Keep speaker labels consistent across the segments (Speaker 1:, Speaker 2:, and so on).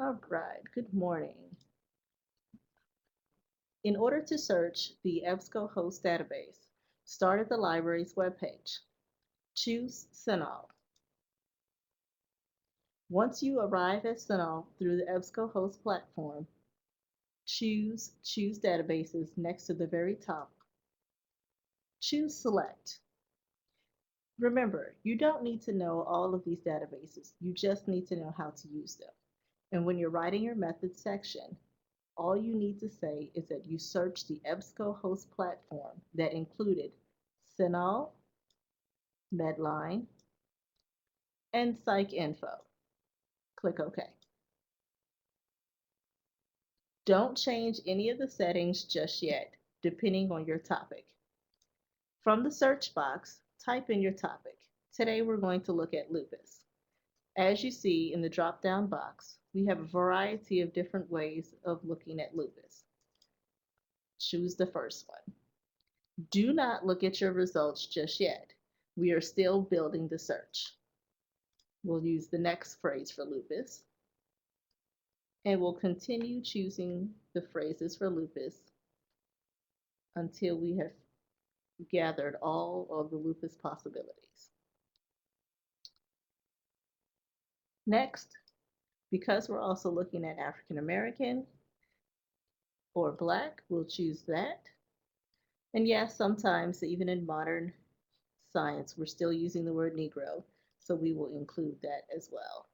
Speaker 1: All right, good morning. In order to search the EBSCOHost database, start at the library's webpage. Choose CINAHL. Once you arrive at CINAHL through the EBSCOHost platform, choose Databases next to the very top. Choose Select. Remember, you don't need to know all of these databases. You just need to know how to use them. And when you're writing your methods section, all you need to say is that you searched the EBSCOHost platform that included CINAHL, Medline, and PsycInfo. Click OK. Don't change any of the settings just yet, depending on your topic. From the search box, type in your topic. Today we're going to look at lupus. As you see in the drop-down box, we have a variety of different ways of looking at lupus. Choose the first one. Do not look at your results just yet. We are still building the search. We'll use the next phrase for lupus, and we'll continue choosing the phrases for lupus until we have gathered all of the lupus possibilities. Next, because we're also looking at African American or Black, we'll choose that. And yes, sometimes even in modern science, we're still using the word Negro, so we will include that as well.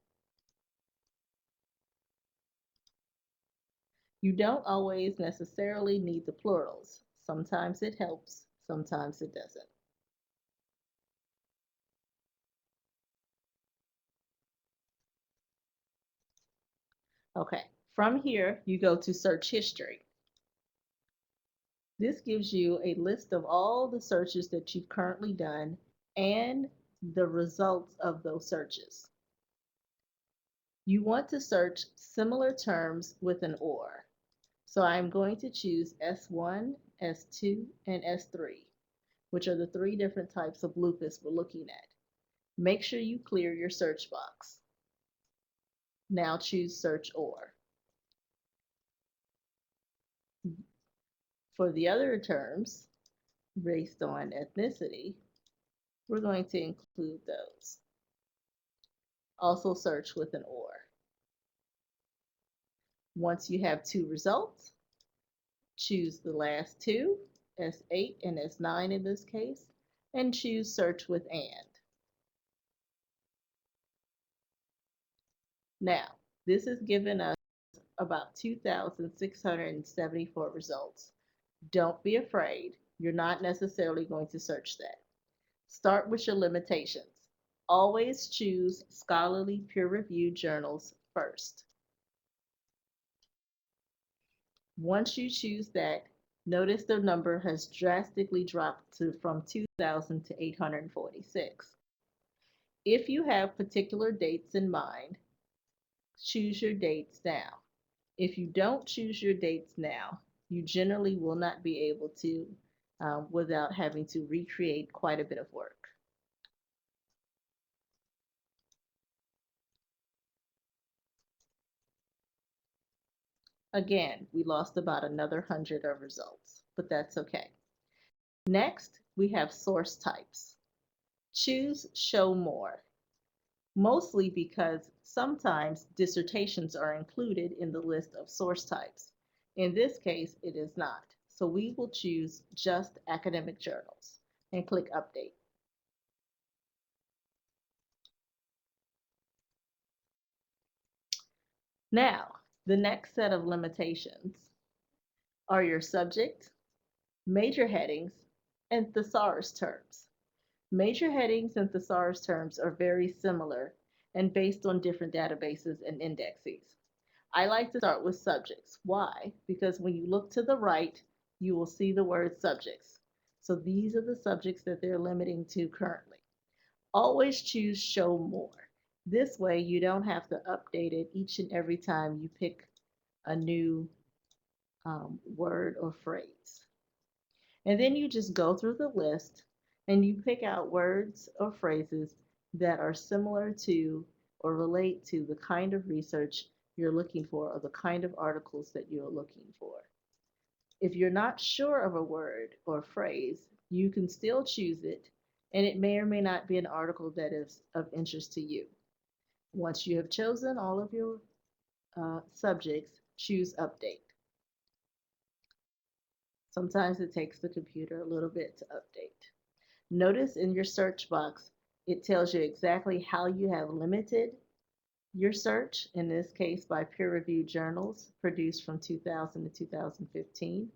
Speaker 1: You don't always necessarily need the plurals. Sometimes it helps, sometimes it doesn't. Okay, from here, you go to search history. This gives you a list of all the searches that you've currently done and the results of those searches. You want to search similar terms with an OR. So I'm going to choose S1, S2, and S3, which are the three different types of lupus we're looking at. Make sure you clear your search box. Now choose Search OR. For the other terms, based on ethnicity, we're going to include those. Also search with an OR. Once you have two results, choose the last two, S8 and S9 in this case, and choose Search with AND. Now, this has given us about 2,674 results. Don't be afraid. You're not necessarily going to search that. Start with your limitations. Always choose scholarly peer-reviewed journals first. Once you choose that, notice the number has drastically dropped from 2,000 to 846. If you have particular dates in mind, choose your dates now. If you don't choose your dates now, you generally will not be able to without having to recreate quite a bit of work. Again, we lost about another 100 of results, but that's okay. Next, we have source types. Choose Show More, mostly because sometimes dissertations are included in the list of source types. In this case, it is not. So we will choose just academic journals and click Update. Now, the next set of limitations are your subject, major headings, and thesaurus terms. Major headings and thesaurus terms are very similar and based on different databases and indexes. I like to start with subjects. Why? Because when you look to the right, you will see the word subjects. So these are the subjects that they're limiting to currently. Always choose Show More. This way you don't have to update it each and every time you pick a new word or phrase. And then you just go through the list and you pick out words or phrases that are similar to or relate to the kind of research you're looking for or the kind of articles that you're looking for. If you're not sure of a word or phrase, you can still choose it, and it may or may not be an article that is of interest to you. Once you have chosen all of your subjects, choose update. Sometimes it takes the computer a little bit to update. Notice in your search box, it tells you exactly how you have limited your search, in this case by peer-reviewed journals produced from 2000 to 2015.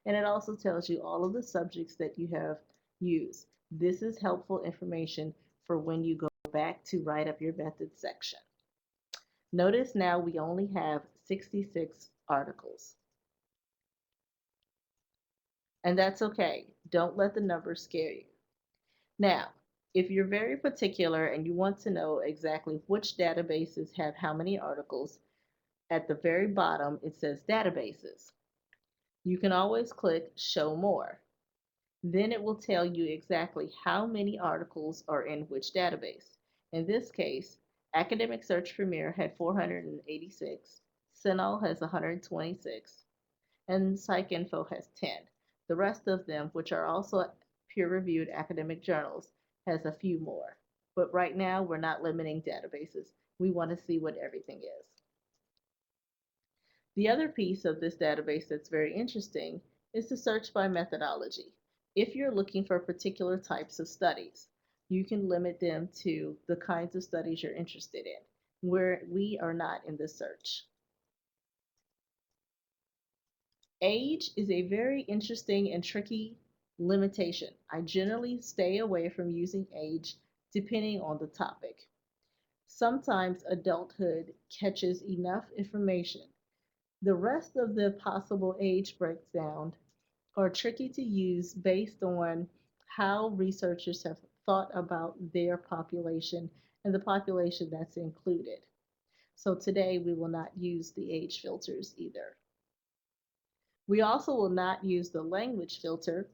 Speaker 1: And it also tells you all of the subjects that you have used. This is helpful information for when you go back to write up your method section. Notice now we only have 66 articles. And that's okay. Don't let the numbers scare you. Now, if you're very particular and you want to know exactly which databases have how many articles, at the very bottom it says databases. You can always click show more. Then it will tell you exactly how many articles are in which database. In this case, Academic Search Premier had 486, CINAHL has 126, and PsycInfo has 10. The rest of them, which are also peer-reviewed academic journals, has a few more. But right now, we're not limiting databases. We want to see what everything is. The other piece of this database that's very interesting is to search by methodology. If you're looking for particular types of studies, you can limit them to the kinds of studies you're interested in, where we are not in this search. Age is a very interesting and tricky limitation. I generally stay away from using age depending on the topic. Sometimes adulthood catches enough information. The rest of the possible age breakdown are tricky to use based on how researchers have thought about their population and the population that's included. So today we will not use the age filters either. We also will not use the language filter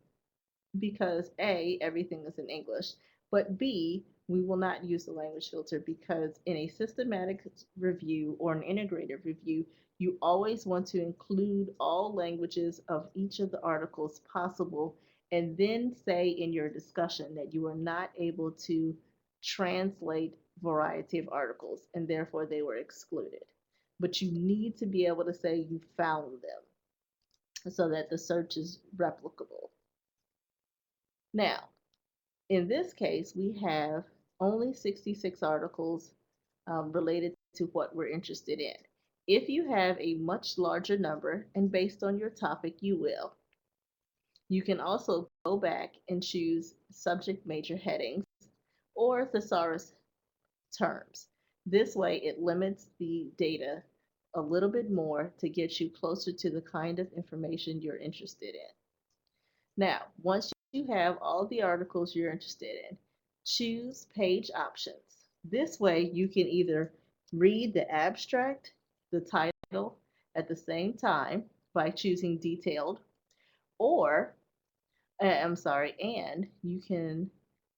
Speaker 1: because A, everything is in English, but B, we will not use the language filter because in a systematic review or an integrated review, you always want to include all languages of each of the articles possible and then say in your discussion that you are not able to translate variety of articles and therefore they were excluded. But you need to be able to say you found them so that the search is replicable. Now, in this case, we have only 66 articles related to what we're interested in. If you have a much larger number, and based on your topic, you will, you can also go back and choose subject major headings or thesaurus terms. This way, it limits the data a little bit more to get you closer to the kind of information you're interested in. Now, once you have all the articles you're interested in, choose page options. This way you can either read the abstract, the title at the same time by choosing detailed, or, and you can,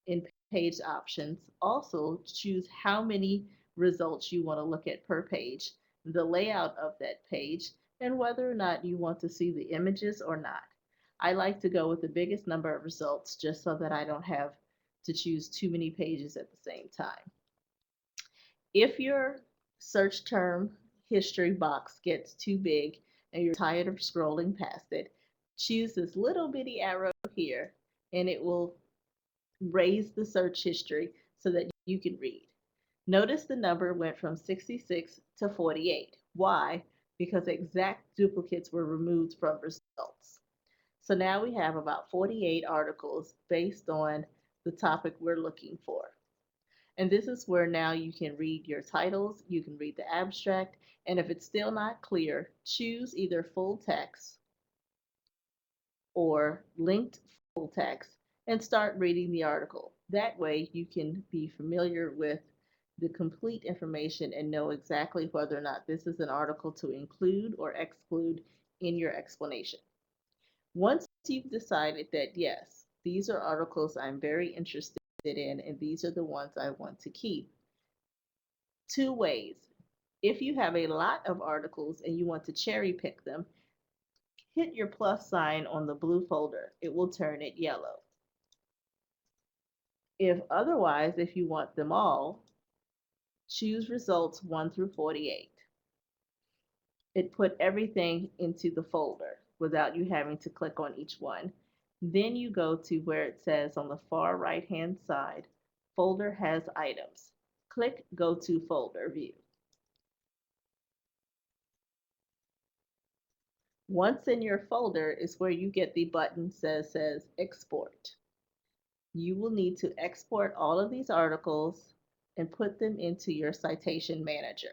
Speaker 1: in page options, also choose how many results you want to look at per page, the layout of that page, and whether or not you want to see the images or not. I like to go with the biggest number of results just so that I don't have to choose too many pages at the same time. If your search term history box gets too big and you're tired of scrolling past it, choose this little bitty arrow here and it will raise the search history so that you can read. Notice the number went from 66 to 48. Why? Because exact duplicates were removed from results. So now we have about 48 articles based on the topic we're looking for. And this is where now you can read your titles, you can read the abstract, and if it's still not clear, choose either full text or linked full text and start reading the article. That way you can be familiar with the complete information and know exactly whether or not this is an article to include or exclude in your explanation. Once you've decided that, yes, these are articles I'm very interested in and these are the ones I want to keep, two ways. If you have a lot of articles and you want to cherry pick them, hit your plus sign on the blue folder. It will turn it yellow. If you want them all, choose results 1 through 48. It put everything into the folder without you having to click on each one. Then you go to where it says on the far right hand side, folder has items. Click go to folder view. Once in your folder is where you get the button says export. You will need to export all of these articles and put them into your citation manager.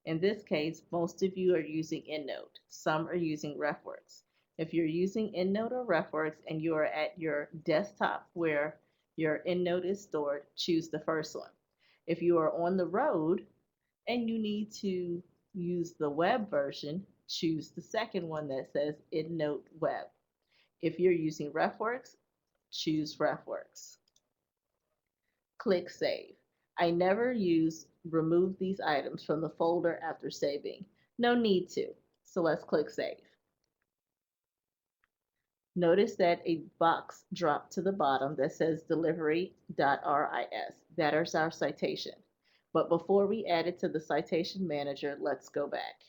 Speaker 1: In this case, most of you are using EndNote. Some are using RefWorks. If you're using EndNote or RefWorks and you are at your desktop where your EndNote is stored, choose the first one. If you are on the road and you need to use the web version, choose the second one that says EndNote Web. If you're using RefWorks, choose RefWorks. Click Save. I never use remove these items from the folder after saving. No need to. So let's click Save. Notice that a box dropped to the bottom that says delivery.ris. That is our citation. But before we add it to the citation manager, let's go back.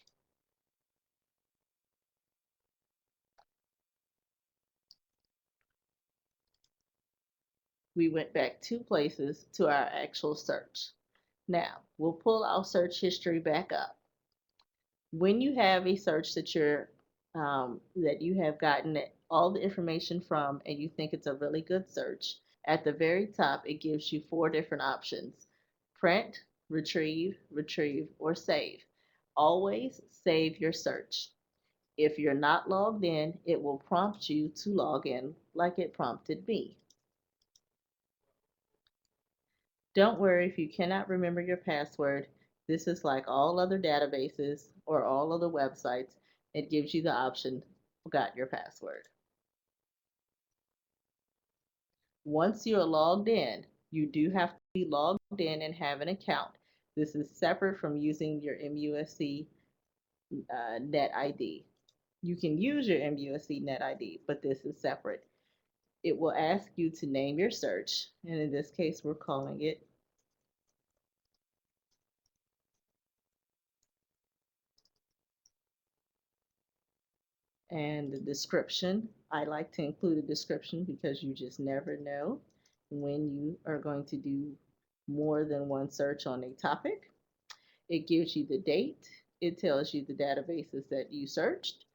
Speaker 1: We went back 2 places to our actual search. Now, we'll pull our search history back up. When you have a search that you have gotten all the information from and you think it's a really good search, at the very top it gives you 4 different options: print, retrieve, or save. Always save your search. If you're not logged in, it will prompt you to log in like it prompted me. Don't worry if you cannot remember your password. This is like all other databases or all other websites. It gives you the option, forgot your password. Once you're logged in, you do have to be logged in and have an account. This is separate from using your MUSC net ID. You can use your MUSC net ID, but this is separate. It will ask you to name your search, and in this case, we're calling it and the description. I like to include a description because you just never know when you are going to do more than one search on a topic. It gives you the date. It tells you the databases that you searched,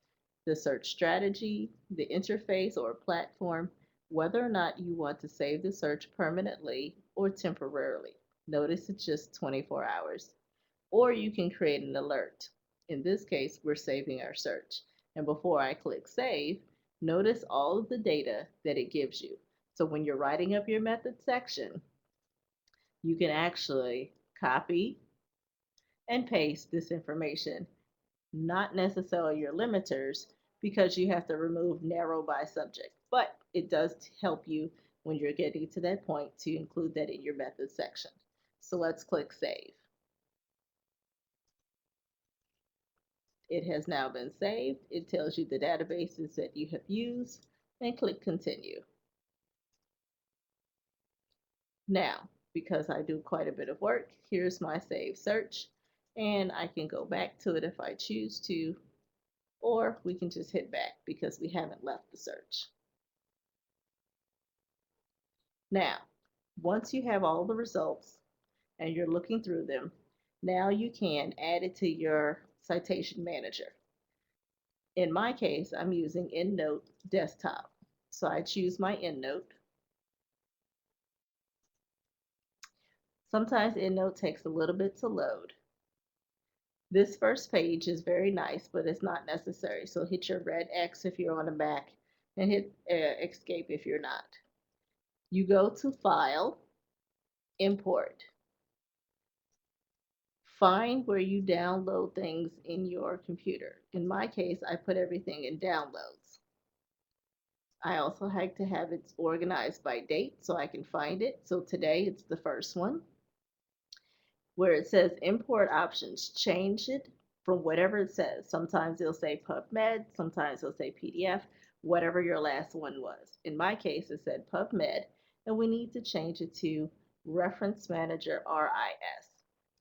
Speaker 1: the search strategy, the interface or platform, whether or not you want to save the search permanently or temporarily. Notice it's just 24 hours. Or you can create an alert. In this case, we're saving our search. And before I click save, notice all of the data that it gives you. So when you're writing up your method section, you can actually copy and paste this information, not necessarily your limiters because you have to remove narrow by subject, but it does help you when you're getting to that point to include that in your method section. So let's click save. It has now been saved. It tells you the databases that you have used and click continue. Now, because I do quite a bit of work, here's my saved search and I can go back to it if I choose to, or we can just hit back because we haven't left the search. Now, once you have all the results and you're looking through them, now you can add it to your citation manager. In my case, I'm using EndNote Desktop. So I choose my EndNote. Sometimes EndNote takes a little bit to load. This first page is very nice, but it's not necessary. So hit your red X if you're on a Mac and hit escape if you're not. You go to File, Import. Find where you download things in your computer. In my case, I put everything in downloads. I also like to have it organized by date so I can find it. So today it's the first one. Where it says import options, change it from whatever it says. Sometimes it'll say PubMed, sometimes it'll say PDF, whatever your last one was. In my case, it said PubMed, and we need to change it to Reference Manager RIS.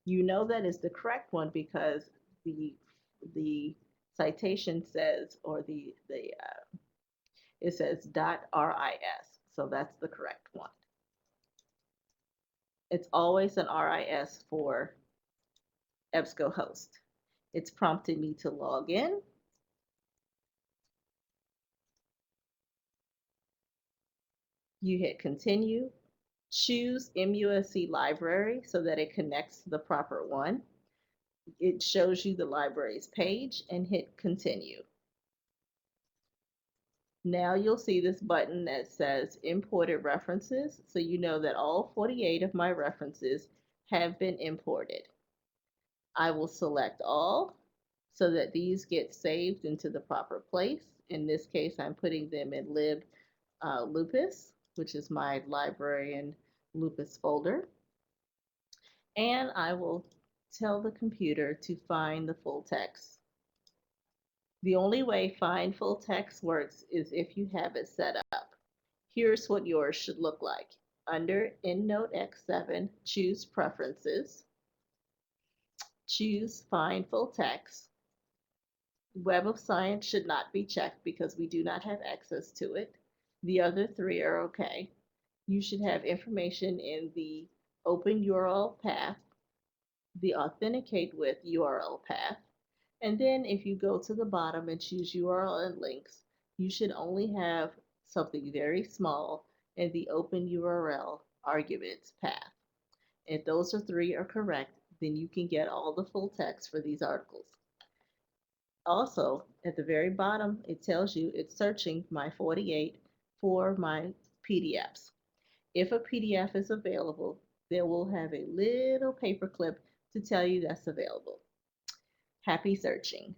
Speaker 1: You know that is the correct one because the citation says, or the it says .ris, so that's the correct one. It's always an RIS for EBSCOHost. It's prompted me to log in. You hit continue, choose MUSC library so that it connects to the proper one. It shows you the library's page and hit continue. Now you'll see this button that says imported references, so you know that all 48 of my references have been imported. I will select all so that these get saved into the proper place. In this case, I'm putting them in lupus, which is my library and lupus folder. And I will tell the computer to find the full text. The only way find full text works is if you have it set up. Here's what yours should look like. Under EndNote X7, choose Preferences, choose Find Full Text. Web of Science should not be checked because we do not have access to it. The other three are okay. You should have information in the Open URL path, the Authenticate with URL path, and then if you go to the bottom and choose URL and links, you should only have something very small in the Open URL arguments path. If those three are correct, then you can get all the full text for these articles. Also, at the very bottom, it tells you it's searching my 48 for my PDFs. If a PDF is available, they will have a little paperclip to tell you that's available. Happy searching.